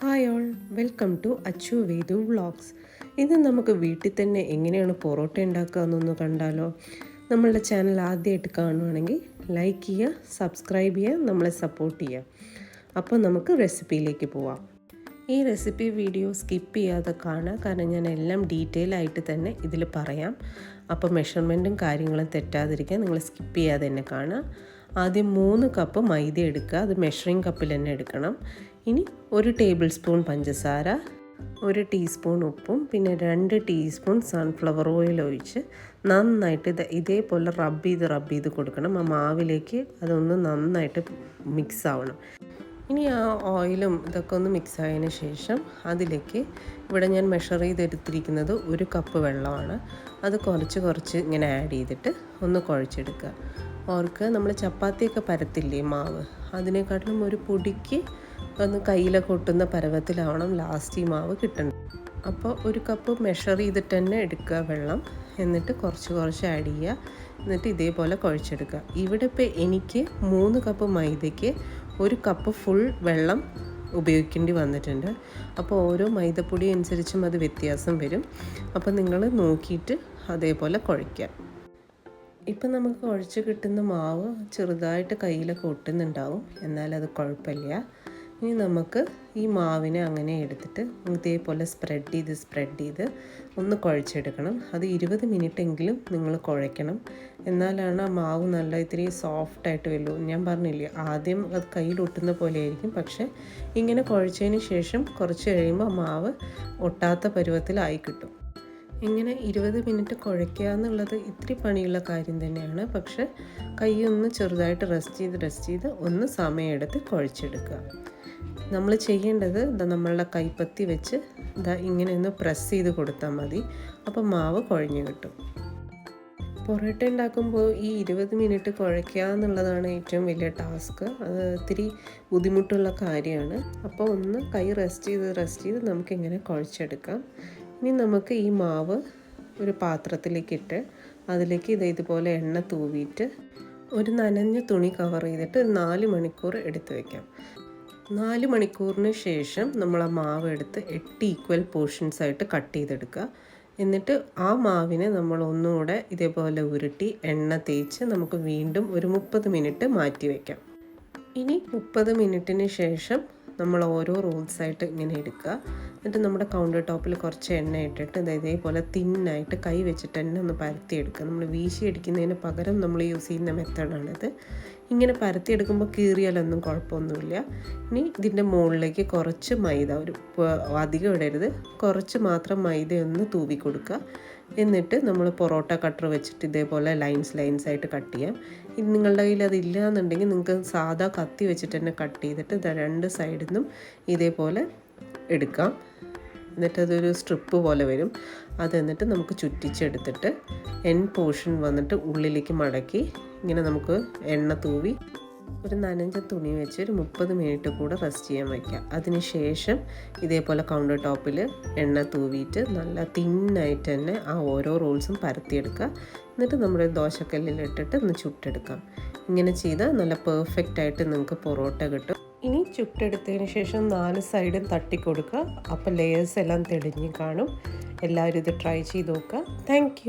Hi all, welcome to Achu Vedu vlogs. ഇത് നമുക്ക് വീട്ടിൽ തന്നെ എങ്ങനെയാണ് പൊറോട്ട ഉണ്ടാക്കുക എന്നൊന്ന് കണ്ടാലോ. നമ്മളുടെ ചാനൽ ആദ്യമായിട്ട് കാണുവാണെങ്കിൽ ലൈക്ക് ചെയ്യുക, സബ്സ്ക്രൈബ് ചെയ്യുക, നമ്മളെ സപ്പോർട്ട് ചെയ്യുക. അപ്പോൾ നമുക്ക് റെസിപ്പിയിലേക്ക് പോവാം. ഈ റെസിപ്പി വീഡിയോ സ്കിപ്പ് ചെയ്യാതെ കാണുക, കാരണം ഞാൻ എല്ലാം ഡീറ്റെയിൽ ആയിട്ട് തന്നെ ഇതിൽ പറയാം. അപ്പോൾ മെഷർമെൻറ്റും കാര്യങ്ങളും തെറ്റാതിരിക്കാൻ നിങ്ങൾ സ്കിപ്പ് ചെയ്യാതെ തന്നെ കാണുക. ആദ്യം 3 കപ്പ് മൈദ എടുക്കുക, അത് മെഷറിംഗ് കപ്പിൽ തന്നെ എടുക്കണം. ഇനി 1 ടേബിൾ സ്പൂൺ പഞ്ചസാര, 1 ടീസ്പൂൺ ഉപ്പും പിന്നെ 2 ടീസ്പൂൺ സൺഫ്ലവർ ഓയിൽ ഒഴിച്ച് നന്നായിട്ട് ഇതേപോലെ റബ്ബ് ചെയ്ത് കൊടുക്കണം. ആ മാവിലേക്ക് അതൊന്ന് നന്നായിട്ട് മിക്സ് ആവണം. ഇനി ആ ഓയിലും ഇതൊക്കെ ഒന്ന് മിക്സ് ആയതിന് ശേഷം അതിലേക്ക് ഇവിടെ ഞാൻ മെഷർ ചെയ്തെടുത്തിരിക്കുന്നത് 1 കപ്പ് വെള്ളമാണ്. അത് കുറച്ച് ഇങ്ങനെ ആഡ് ചെയ്തിട്ട് ഒന്ന് കുഴച്ചെടുക്കുക. ഓർക്ക് നമ്മൾ ചപ്പാത്തിയൊക്കെ പരത്തില്ലേ മാവ്, അതിനെക്കാട്ടിലും ഒരു പൊടിക്ക് ഒന്ന് കയ്യിലൊക്കെ ഒട്ടുന്ന പരുവത്തിലാവണം ലാസ്റ്റ് ഈ മാവ് കിട്ടേണ്ടത്. അപ്പോൾ 1 കപ്പ് മെഷർ ചെയ്തിട്ട് തന്നെ എടുക്കുക വെള്ളം, എന്നിട്ട് കുറച്ച് ആഡ് ചെയ്യുക, എന്നിട്ട് ഇതേപോലെ കുഴച്ചെടുക്കുക. ഇവിടെ ഇപ്പോൾ എനിക്ക് 3 കപ്പ് മൈദയ്ക്ക് 1 കപ്പ് ഫുൾ വെള്ളം ഉപയോഗിക്കേണ്ടി വന്നിട്ടുണ്ട്. അപ്പോൾ ഓരോ മൈദപ്പൊടി അനുസരിച്ചും അത് വ്യത്യാസം വരും. അപ്പോൾ നിങ്ങൾ നോക്കിയിട്ട് അതേപോലെ കുഴയ്ക്കുക. ഇപ്പം നമുക്ക് കുഴച്ച് കിട്ടുന്ന മാവ് ചെറുതായിട്ട് കയ്യിലൊക്കെ ഒട്ടുന്നുണ്ടാവും, എന്നാൽ അത് കുഴപ്പമില്ല. ഇനി നമുക്ക് ഈ മാവിനെ അങ്ങനെ എടുത്തിട്ട് ഇതേപോലെ സ്പ്രെഡ് ചെയ്ത് ഒന്ന് കുഴച്ചെടുക്കണം. അത് 20 മിനിറ്റെങ്കിലും നിങ്ങൾ കുഴയ്ക്കണം, എന്നാലാണ് ആ മാവ് നല്ല ഇത്തിരി സോഫ്റ്റായിട്ട് വരുള്ളൂ. ഞാൻ പറഞ്ഞില്ലേ, ആദ്യം അത് കയ്യിലൊട്ടുന്ന പോലെ ആയിരിക്കും, പക്ഷേ ഇങ്ങനെ കുഴച്ചതിന് ശേഷം കുറച്ച് കഴിയുമ്പോൾ ആ മാവ് ഒട്ടാത്ത പരുവത്തിലായി കിട്ടും. ഇങ്ങനെ 20 മിനിറ്റ് കുഴയ്ക്കുക എന്നുള്ളത് ഇത്തിരി പണിയുള്ള കാര്യം തന്നെയാണ്, പക്ഷേ കൈ ഒന്ന് ചെറുതായിട്ട് റെസ്റ്റ് ചെയ്ത് ഒന്ന് സമയമെടുത്ത് കുഴച്ചെടുക്കുക. നമ്മൾ ചെയ്യേണ്ടത് നമ്മളുടെ കൈപ്പത്തി വെച്ച് ഇങ്ങനെ ഒന്ന് പ്രസ് ചെയ്ത് കൊടുത്താൽ മതി. അപ്പോൾ മാവ് കുഴഞ്ഞു കിട്ടും. പൊറോട്ട ഉണ്ടാക്കുമ്പോൾ ഈ 20 മിനിറ്റ് കുഴയ്ക്കുക എന്നുള്ളതാണ് ഏറ്റവും വലിയ ടാസ്ക്. അത് ഇത്തിരി ബുദ്ധിമുട്ടുള്ള കാര്യമാണ്. അപ്പോൾ ഒന്ന് കൈ റെസ്റ്റ് ചെയ്ത് നമുക്കിങ്ങനെ കുഴച്ചെടുക്കാം. ഇനി നമുക്ക് ഈ മാവ് ഒരു പാത്രത്തിലേക്കിട്ട് അതിലേക്ക് ഇതുപോലെ എണ്ണ തൂവിയിട്ട് ഒരു നനഞ്ഞ തുണി കവർ ചെയ്തിട്ട് 4 മണിക്കൂർ എടുത്ത് വയ്ക്കാം. 4 മണിക്കൂറിന് ശേഷം നമ്മൾ ആ മാവ് എടുത്ത് 8 ഈക്വൽ പോർഷൻസ് ആയിട്ട് കട്ട് ചെയ്തെടുക്കുക. എന്നിട്ട് ആ മാവിനെ നമ്മൾ ഒന്നുകൂടെ ഇതേപോലെ ഉരുട്ടി എണ്ണ തേച്ച് നമുക്ക് വീണ്ടും ഒരു 30 മിനിറ്റ് മാറ്റി വയ്ക്കാം. ഇനി 30 മിനിറ്റിന് ശേഷം നമ്മൾ ഓരോ റോൾസായിട്ട് ഇങ്ങനെ എടുക്കുക. എന്നിട്ട് നമ്മുടെ കൗണ്ടർ ടോപ്പിൽ കുറച്ച് എണ്ണ ഇട്ടിട്ട് ഇതേപോലെ തിന്നായിട്ട് കൈ വെച്ചിട്ട് തന്നെ ഒന്ന് പരത്തിയെടുക്കുക. നമ്മൾ വീശി അടിക്കുന്നതിന് പകരം നമ്മൾ യൂസ് ചെയ്യുന്ന മെത്തേഡാണിത്. ഇങ്ങനെ പരത്തിയെടുക്കുമ്പോൾ കീറിയാലൊന്നും കുഴപ്പമൊന്നുമില്ല. ഇനി ഇതിൻ്റെ മുകളിലേക്ക് കുറച്ച് മൈദ, അധികം ഇടരുത്, കുറച്ച് മാത്രം മൈദയൊന്ന് തൂവി കൊടുക്കുക. എന്നിട്ട് നമ്മൾ പൊറോട്ട കട്ടർ വെച്ചിട്ട് ഇതേപോലെ ലൈൻസ് ആയിട്ട് കട്ട് ചെയ്യാം. ഇത് നിങ്ങളുടെ കയ്യിൽ അതില്ല എന്നുണ്ടെങ്കിൽ നിങ്ങൾക്ക് സാധാ കത്തി വെച്ചിട്ട് തന്നെ കട്ട് ചെയ്തിട്ട് 2 സൈഡിൽ നിന്നും ഇതേപോലെ എടുക്കാം. എന്നിട്ട് അതൊരു സ്ട്രിപ്പ് പോലെ വരും. എന്നിട്ട് നമുക്ക് ചുറ്റിച്ചെടുത്തിട്ട് പോർഷൻ വന്നിട്ട് ഉള്ളിലേക്ക് മടക്കി ഇങ്ങനെ നമുക്ക് എണ്ണ തൂവി ഒരു നനഞ്ഞ തുണി വെച്ച് ഒരു 30 മിനിറ്റ് കൂടെ റെസ്റ്റ് ചെയ്യാൻ വയ്ക്കുക. അതിനുശേഷം ഇതേപോലെ കൗണ്ടർ ടോപ്പിൽ എണ്ണ തൂവിയിട്ട് നല്ല തിന്നായിട്ട് തന്നെ ആ ഓരോ റോൾസും പരത്തിയെടുക്കുക. എന്നിട്ട് നമ്മുടെ ദോശക്കല്ലിലിട്ടിട്ട് ഒന്ന് ചുട്ടെടുക്കാം. ഇങ്ങനെ ചെയ്താൽ നല്ല പെർഫെക്റ്റായിട്ട് നിങ്ങൾക്ക് പൊറോട്ട കിട്ടും. ഇനി ചുട്ടെടുത്തതിന് ശേഷം 4 സൈഡും തട്ടിക്കൊടുക്കുക. അപ്പോൾ ലെയേഴ്സ് എല്ലാം തെളിഞ്ഞ് കാണും. എല്ലാവരും ഇത് ട്രൈ ചെയ്ത് നോക്കുക. താങ്ക്